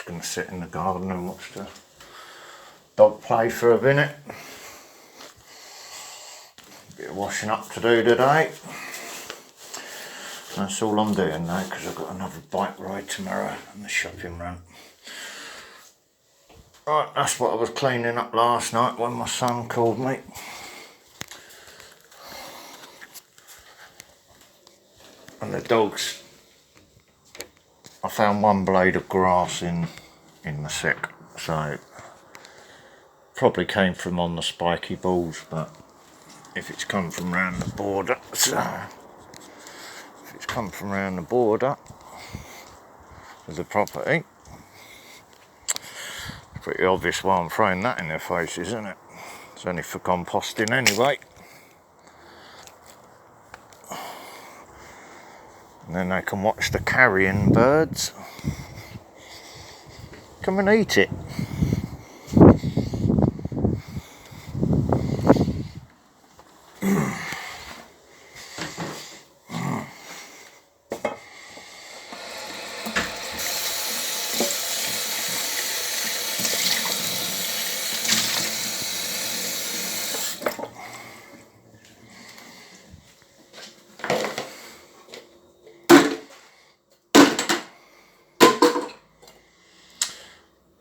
just going to sit in the garden and watch the dog play for a minute. Bit of washing up to do today. That's all I'm doing now because I've got another bike ride tomorrow and the shopping run. Right, that's what I was cleaning up last night when my son called me. And the dogs, I found one blade of grass in the sick, so probably came from on the spiky balls, but if it's come from round the border, of the property, pretty obvious why I'm throwing that in their faces, isn't it? It's only for composting anyway. And then they can watch the carrion birds come and eat it.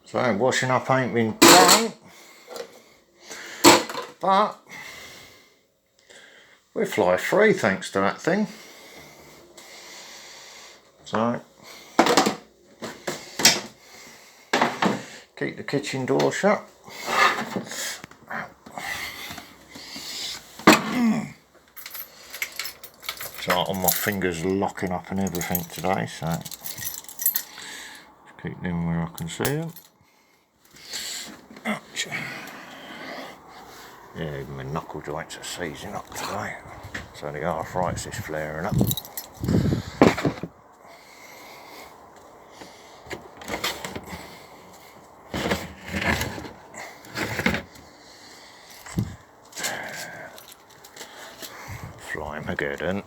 So washing up ain't been done, but we fly free thanks to that thing. So keep the kitchen door shut. So all my fingers locking up and everything today, so just keep them where I can see them. Ouch. Yeah, even my knuckle joints are seizing up today, so the arthritis is flaring up. Flying again.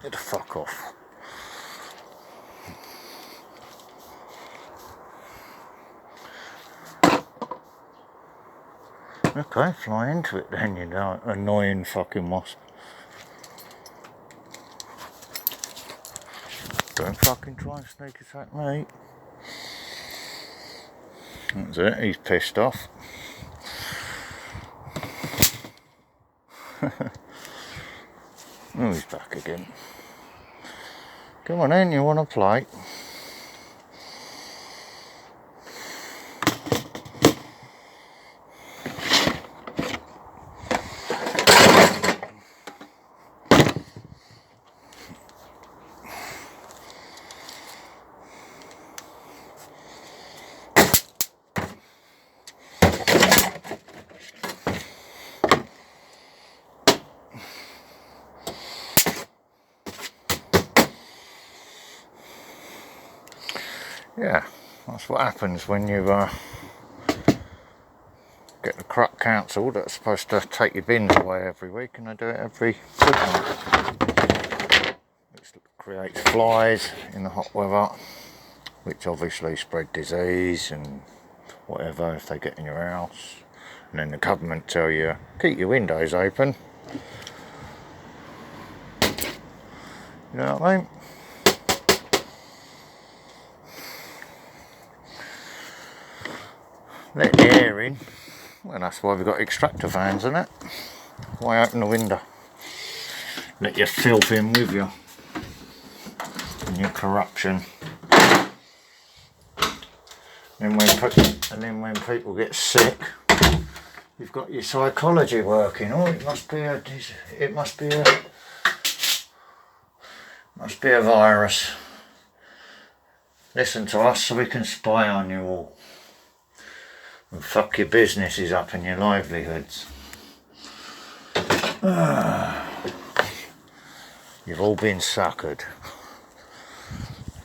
Get the fuck off. Okay, fly into it then, you know, annoying fucking wasp. Don't fucking try and sneak attack me. That's it, he's pissed off. Oh, he's back again. Come on in, you want to play? Yeah, that's what happens when you get the Crut Council that's supposed to take your bins away every week, and they do it every fortnight. It creates flies in the hot weather, which obviously spread disease and whatever if they get in your house. And then the government tell you, keep your windows open. You know what I mean? Let the air in. Well, that's why we've got extractor fans and that. Why open the window? Let your filth in with you. And your corruption. And then when people get sick, you've got your psychology working. Oh, it must be a virus. Listen to us so we can spy on you all. And fuck your businesses up and your livelihoods. You've all been suckered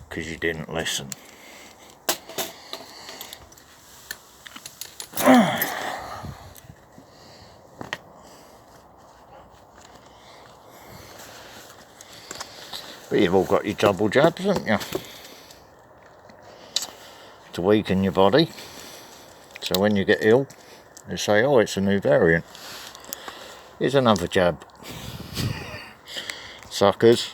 because you didn't listen. But you've all got your double jabs, haven't you? To weaken your body. So when you get ill, they say, oh, it's a new variant. Here's another jab. Suckers.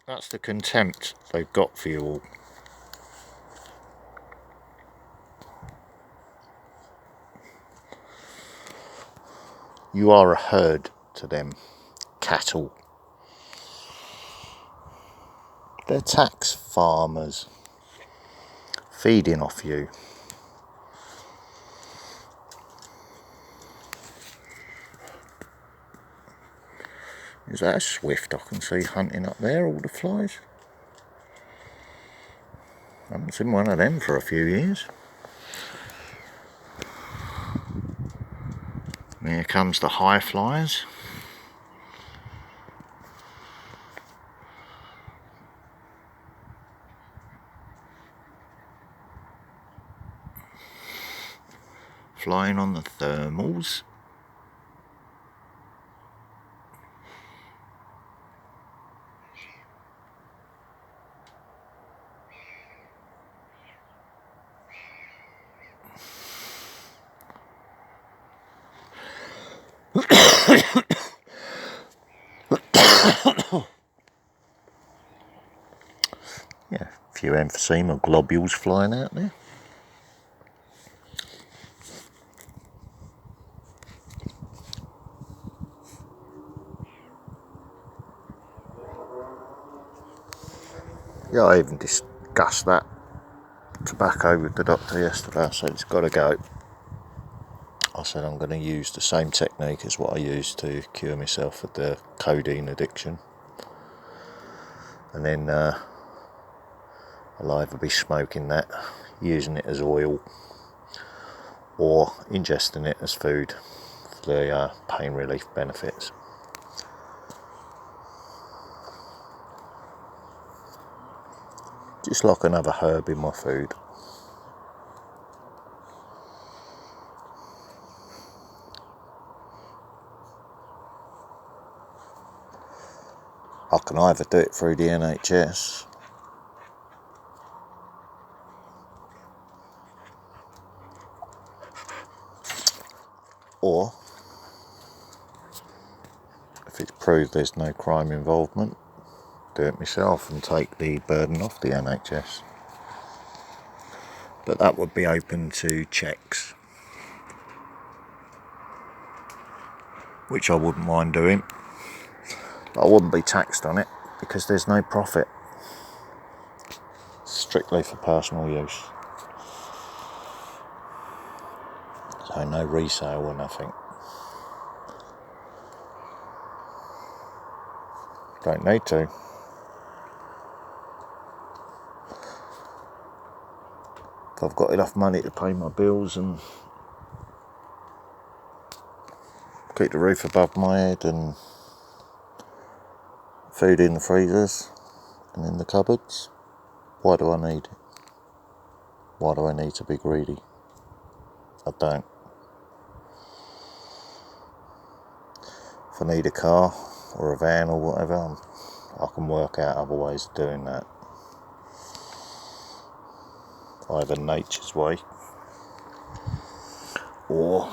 That's the contempt they've got for you all. You are a herd to them. Cattle. They're tax farmers. Feeding off you. Is that a swift I can see hunting up there, all the flies? I haven't seen one of them for a few years. And here comes the high flies. Flying on the thermals. Yeah, a few emphysema globules flying out there. Yeah, I even discussed that tobacco with the doctor yesterday. I said it's got to go. I said I'm going to use the same technique as what I used to cure myself of the codeine addiction. And then I'll either be smoking that, using it as oil, or ingesting it as food for the pain relief benefits. Just like another herb in my food. I can either do it through the NHS or if it's proved there's no crime involvement, do it myself and take the burden off the NHS. But that would be open to checks, which I wouldn't mind doing. But I wouldn't be taxed on it because there's no profit. Strictly for personal use. So no resale or nothing. Don't need to. If I've got enough money to pay my bills and keep the roof above my head and food in the freezers and in the cupboards, why do I need it? Why do I need to be greedy? I don't. If I need a car or a van or whatever, I'm I can work out other ways of doing that. Either nature's way or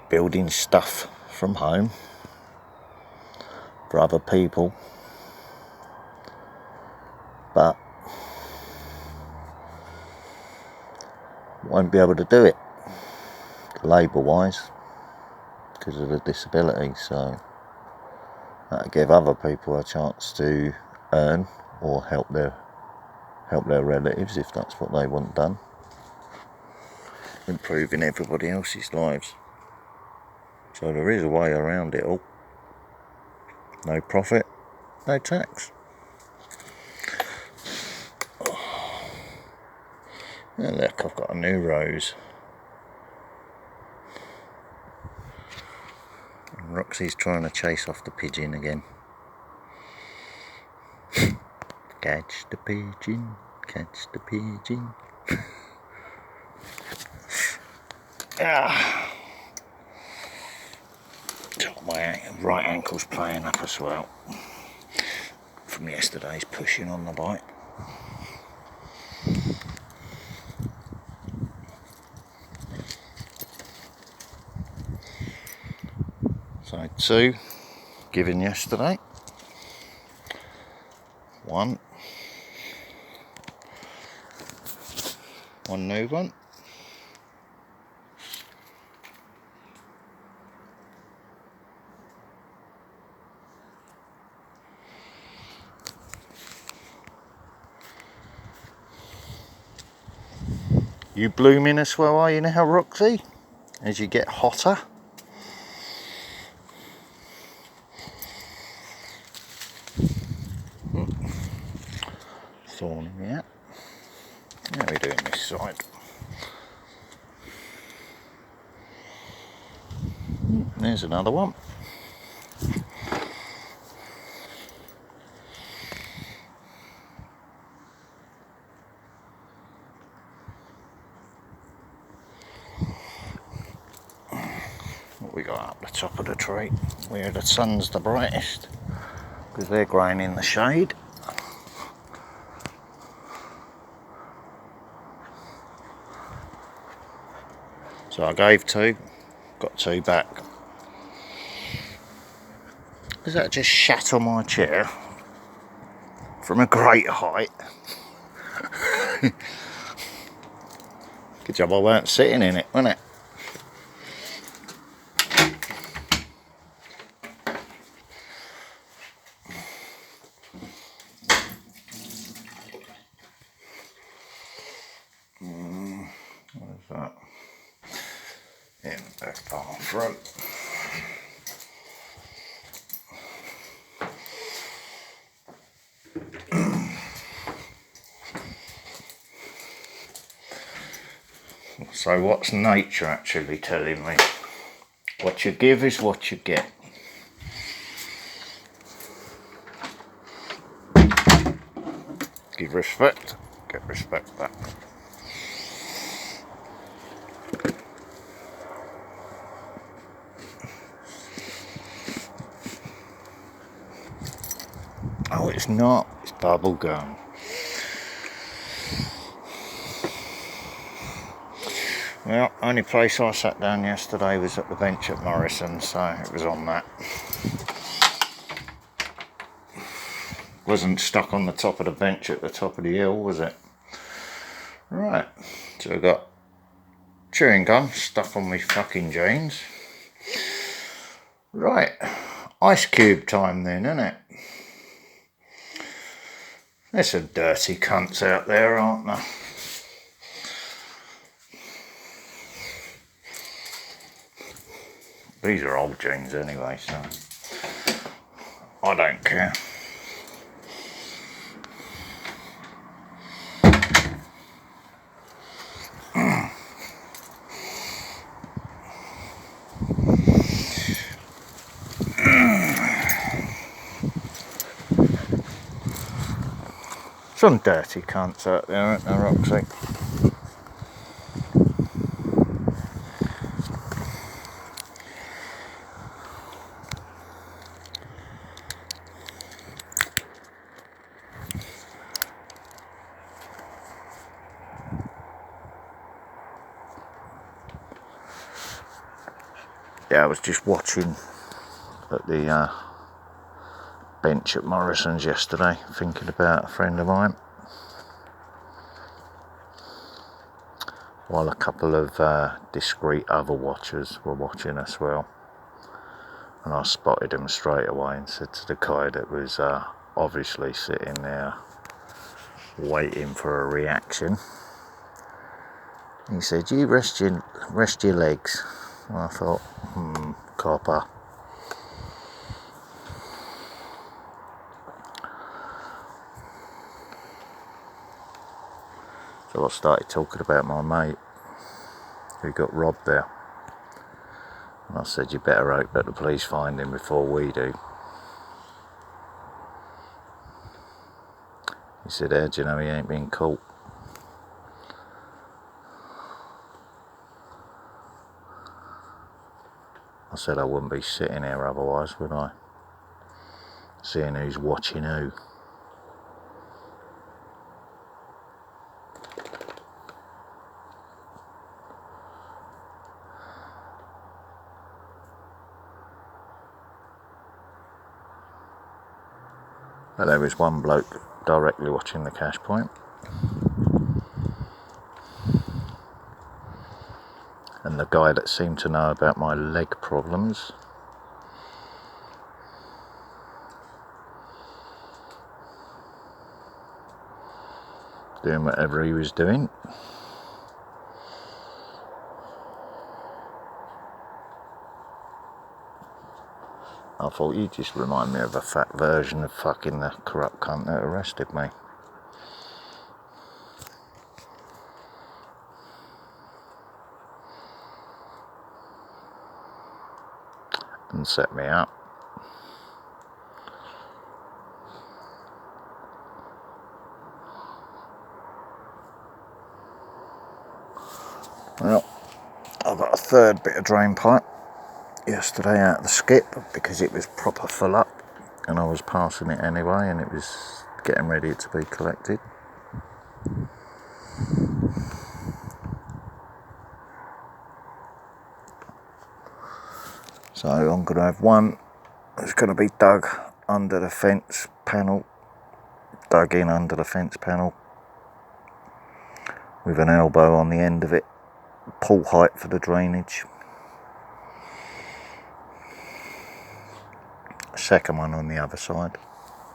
building stuff from home for other people, but won't be able to do it labour wise because of the disability, so that'll give other people a chance to earn or help their relatives if that's what they want done, improving everybody else's lives. So there is a way around it all. No profit, no tax. And look, I've got a new rose. And Roxy's trying to chase off the pigeon again. Catch the pigeon, catch the pigeon. My right ankle's playing up as well from yesterday's pushing on the bike. So 2 given yesterday, 1 new one. You blooming as well, are you now, Roxy? As you get hotter. Thorny out. How are we doing this side? There's another one. What we got up the top of the tree, where the sun's the brightest, because they're growing in the shade. So I gave 2, got 2 back. Does that just shatter my chair from a great height? Good job I weren't sitting in it, wasn't it? What is that? In the back bathroom. So what's nature actually telling me? What you give is what you get. Give respect, get respect back. Oh, it's not, it's bubble gum. Well, only place I sat down yesterday was at the bench at Morrison, so it was on that. Wasn't stuck on the top of the bench at the top of the hill, was it? Right, so I've got chewing gum stuck on my fucking jeans. Right, ice cube time then, isn't it? There's some dirty cunts out there, aren't there? These are old jeans anyway, so I don't care. Some dirty cunts out there, aren't there, Roxy? yeah, I was just watching at the bench at Morrison's yesterday, thinking about a friend of mine, while a couple of discreet other watchers were watching as well. And I spotted him straight away and said to the guy that was obviously sitting there waiting for a reaction, he said, "You rest your legs." And I thought, copper. So I started talking about my mate who got robbed there. And I said, "You better hope that the police find him before we do." He said, "How do you know he ain't been caught?" I said, "I wouldn't be sitting here otherwise, would I? Seeing who's watching who." But there was one bloke directly watching the cash point. And the guy that seemed to know about my leg problems doing whatever he was doing. I thought, you just remind me of a fat version of fucking the corrupt cunt that arrested me. And set me up. Well, I got a third bit of drain pipe yesterday out of the skip because it was proper full up and I was passing it anyway and it was getting ready to be collected. So I'm going to have one that's going to be dug under the fence panel, dug in under the fence panel with an elbow on the end of it, pull height for the drainage. A second one on the other side,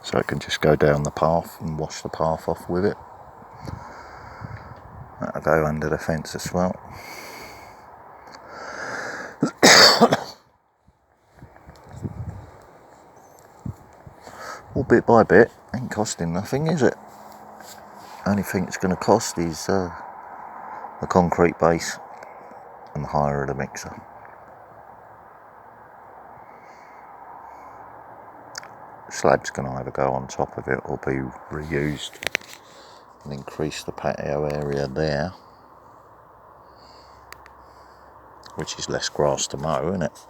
so it can just go down the path and wash the path off with it. That'll go under the fence as well. All bit by bit, ain't costing nothing, is it? Only thing it's going to cost is the concrete base and the hire of the mixer. Slab's going to either go on top of it or be reused and increase the patio area there, which is less grass to mow, isn't it?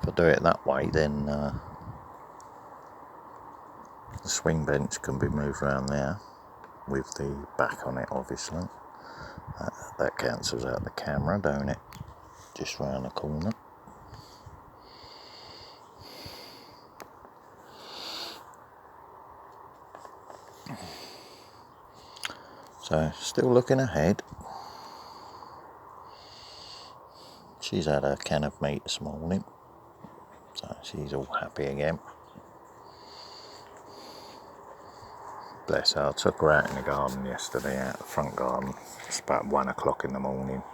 If I do it that way, then the swing bench can be moved around there with the back on it, obviously. That cancels out the camera, don't it? Just round the corner. So, still looking ahead. She's had a can of meat this morning, so she's all happy again. Bless her, I took her out in the garden yesterday, out the front garden. It's about 1 o'clock in the morning.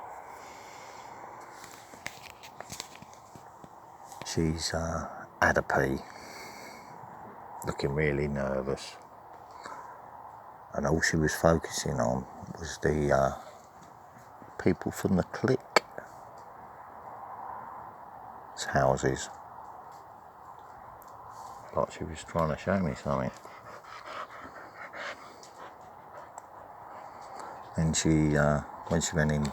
She's had a pee, looking really nervous. And all she was focusing on was the people from the clique. It's houses. Like she was trying to show me something. And she, when she went in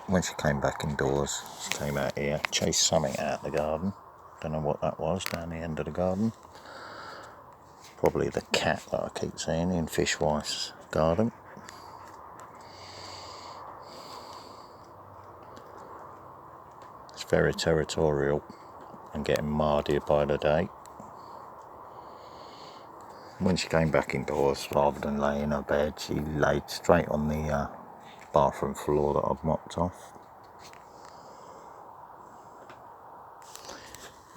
when she came back indoors, she came out here, chased something out of the garden. Don't know what that was down the end of the garden. Probably the cat that I keep seeing in Fishwife's garden. It's very territorial and getting mardier by the day. When she came back indoors, rather than lay in her bed, she laid straight on the bathroom floor that I've mopped off.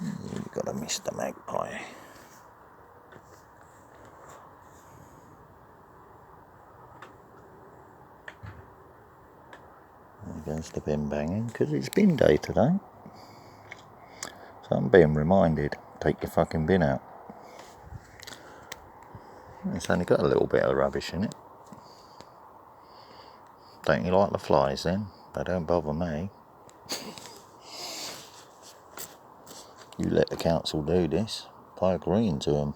You've got to miss the magpie. There goes the bin banging, because it's bin day today. So I'm being reminded, take your fucking bin out. It's only got a little bit of rubbish in it. Don't you like the flies then? They don't bother me. You let the council do this by agreeing to them.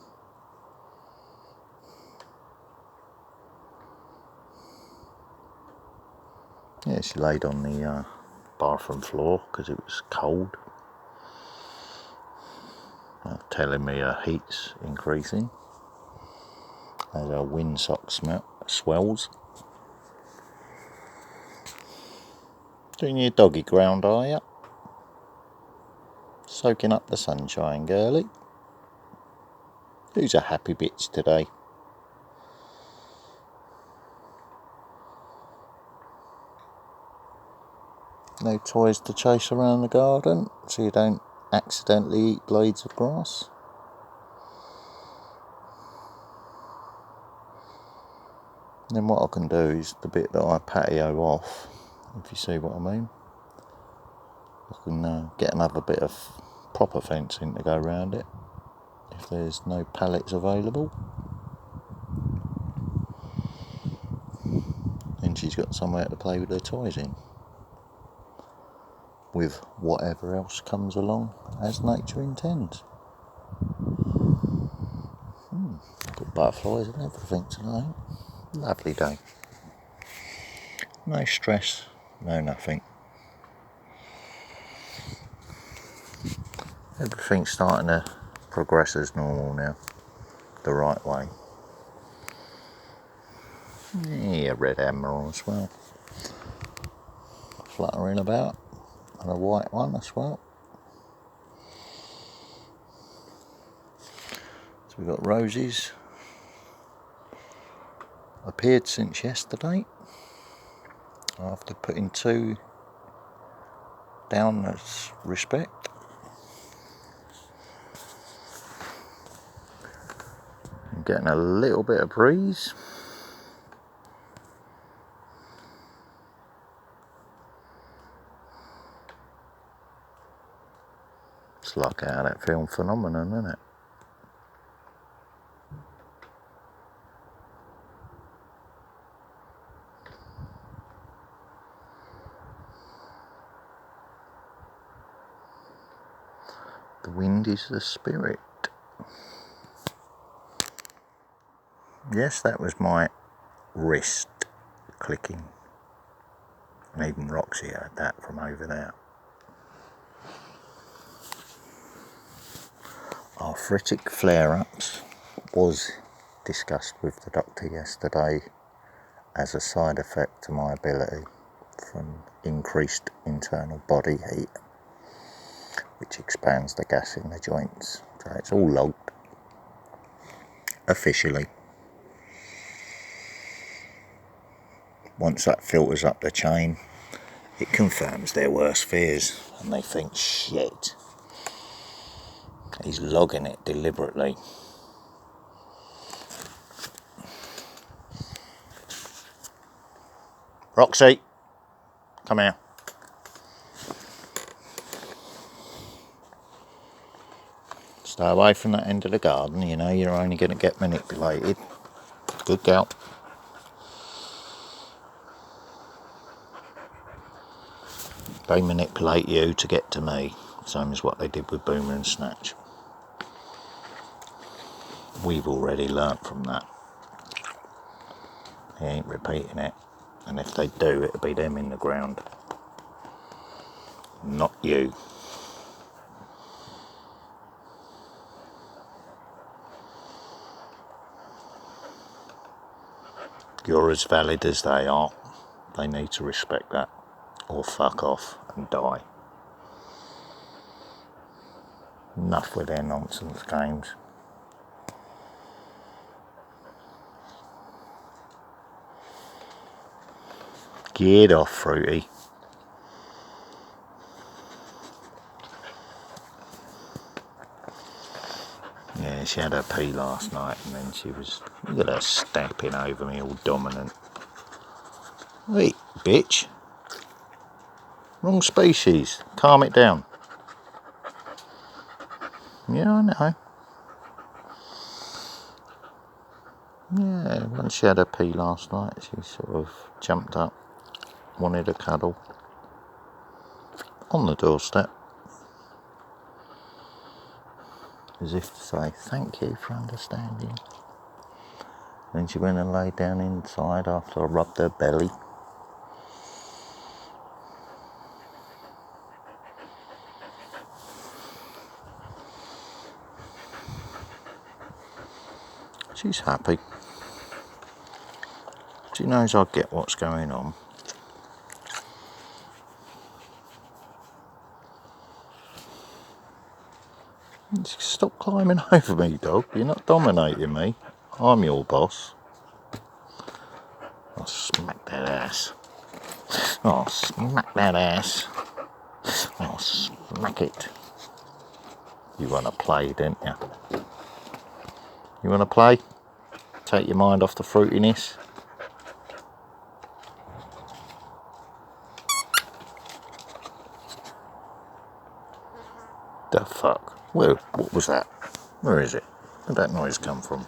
Yeah, she laid on the bathroom floor because it was cold. Telling me her heat's increasing as her windsock swells. Doing your doggy ground, are you? Soaking up the sunshine, girlie. Who's a happy bitch today? No toys to chase around the garden so you don't accidentally eat blades of grass. And then what I can do is the bit that I patio off, if you see what I mean. I can get another bit of proper fencing to go around it if there's no pallets available. Then she's got somewhere to play with her toys in, with whatever else comes along as nature intends. Got butterflies and everything tonight. Lovely day. No stress, no nothing. Everything's starting to progress as normal now, the right way. Yeah, red admiral as well, fluttering about, and a white one as well. So we've got roses. Appeared since yesterday after putting 2 down as respect. I'm getting a little bit of breeze. It's like out of that film Phenomenon, isn't it? The wind is the spirit. Yes, that was my wrist clicking. And even Roxy heard that from over there. Arthritic flare-ups was discussed with the doctor yesterday as a side effect to my ability from increased internal body heat, which expands the gas in the joints. So it's all logged officially. Once that filters up the chain, it confirms their worst fears, and they think, shit, he's logging it deliberately. Roxy, come here. Stay away from that end of the garden, you know you're only going to get manipulated. Good girl. They manipulate you to get to me, same as what they did with Boomer and Snatch. We've already learnt from that. They ain't repeating it, and if they do, it'll be them in the ground. Not you. You're as valid as they are. They need to respect that, or fuck off and die. Enough with their nonsense games. Get off, Fruity. Yeah, she had her pee last night and then she was, look at her stepping over me all dominant. Wait, bitch. Wrong species. Calm it down. Yeah, I know. Yeah, once she had her pee last night, she sort of jumped up, wanted a cuddle. On the doorstep. As if to say, thank you for understanding. Then she went and lay down inside after I rubbed her belly. She's happy. She knows I get what's going on. Stop climbing over me, dog. You're not dominating me. I'm your boss. I'll smack that ass. I'll smack that ass. I'll smack it. You want to play, don't you? You want to play? Take your mind off the fruitiness? The fuck? Where? What was that? Where is it? Where'd that noise come from?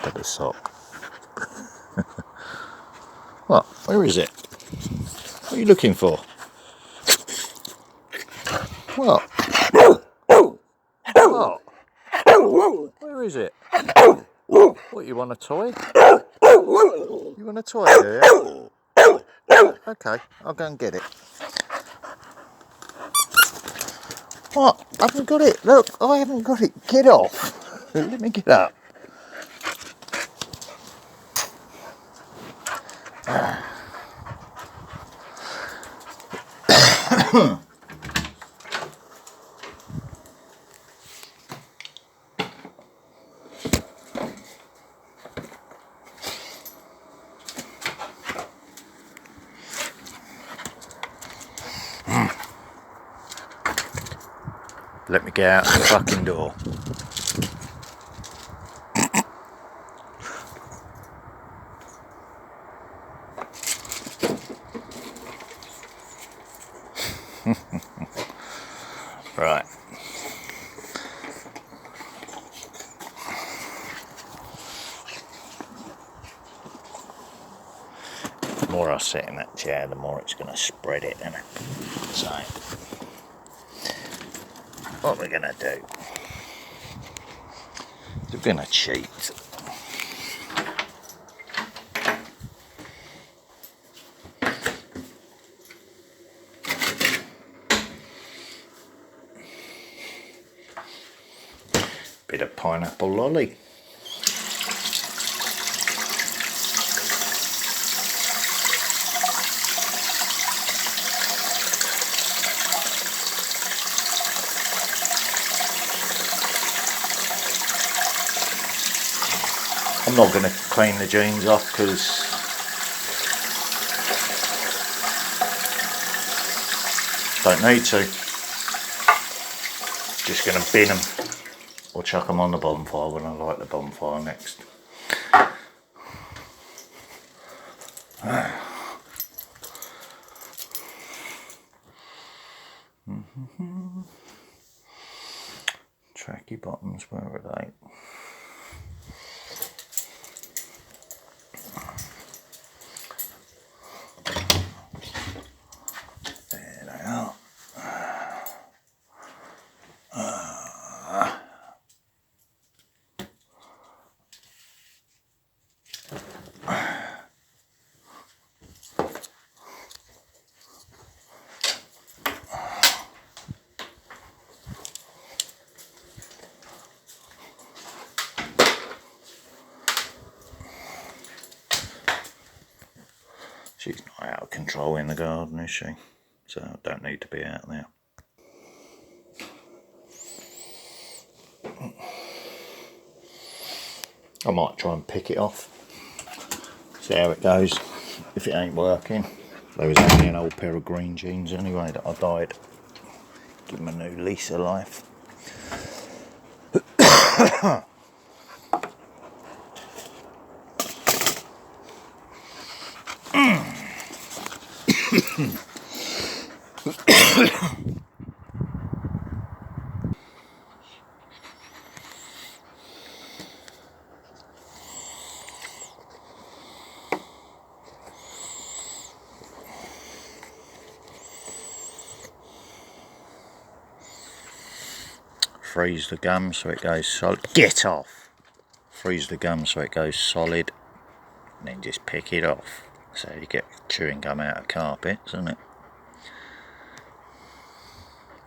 Got a sock. What? Where is it? What are you looking for? What? What? Where is it? What, you want a toy? You want a toy, do you? Okay, I'll go and get it. What? I haven't got it. Look, I haven't got it. Get off. Let me get up. Let me get out the fucking door. Right. The more I sit in that chair, the more it's going to spread it, isn't it? So, what we're going to do is we're going to cheat. Bit of pineapple lolly. I'm not going to clean the jeans off because don't need to. Just going to bin them or chuck them on the bonfire when I light the bonfire next. Tracky bottoms, where are they? There they are. not out of control in the garden, is she? So I don't need to be out there. I might try and pick it off, see how it goes. If it ain't working, there was only an old pair of green jeans anyway that I dyed. Give them a new lease of life. Freeze the gum so it goes solid. Get off! Freeze the gum so it goes solid, and then just pick it off. So you get chewing gum out of carpets, isn't it?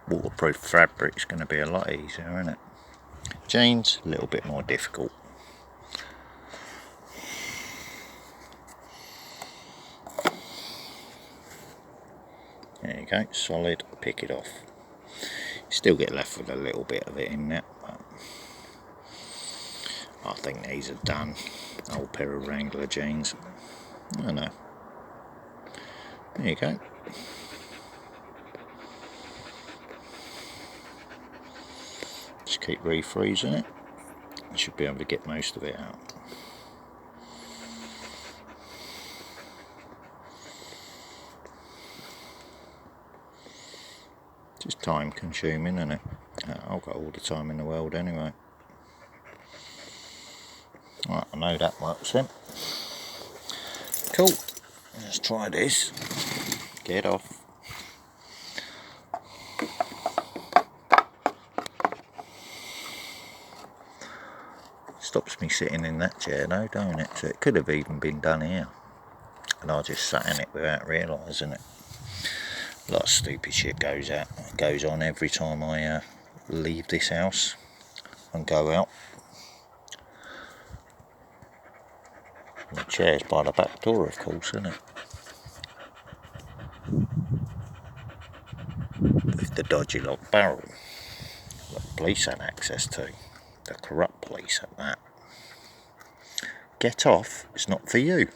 Waterproof fabric's going to be a lot easier, isn't it? Jeans, a little bit more difficult. There you go, solid, pick it off. You still get left with a little bit of it in there, but I think these are done. Old pair of Wrangler jeans. I know. There you go. Just keep refreezing it. You should be able to get most of it out. Just time consuming, isn't it? I've got all the time in the world anyway. Right, I know that works then. Cool. Let's try this. Get off. Stops me sitting in that chair though, don't it? So it could have even been done here. And I just sat in it without realising it. A lot of stupid shit goes on every time I leave this house and go out. And the chair's by the back door, of course, isn't it? With the dodgy locked barrel that the police had access to. The corrupt police at that. Get off, it's not for you.